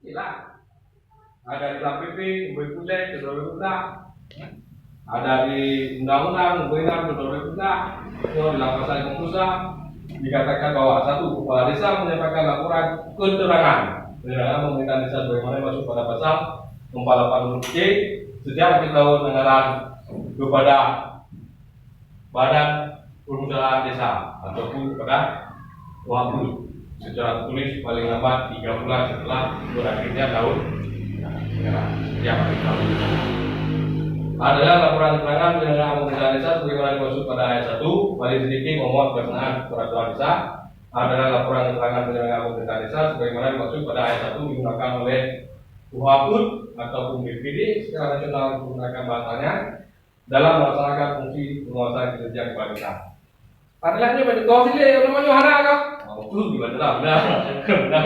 Hilang. Ada di KPP, Ubay Kutek, Kedua Kutek. Ada di undang-undang, Ubay Kutek, itu di lapasan Kongkusa dikatakan bahwa satu kepala desa menyampaikan laporan keterangan pemerintah desa sebagaimana masuk pada pasal 480 C setiap tahun anggaran kepada badan perusahaan desa ataupun kepada waktu secara tertulis paling lambat 3 bulan setelah berakhirnya tahun setiap tahun. Adalah laporan keterangan penyelenggaraan pemerintahan desa sebagaimana dimaksud pada ayat 1 paling sedikit memuat pelaksanaan peraturan desa. Adalah laporan keterangan penyelenggaraan pemerintahan desa sebagaimana dimaksud pada ayat 1 digunakan oleh UHAPUD ataupun BPD secara nasional menggunakan bahasanya dalam melaksanakan fungsi penguasaan kinerja kepala desa. Padahal ini betul sih, namanya Yohana kok. Oh, itu juga benar, benar, benar.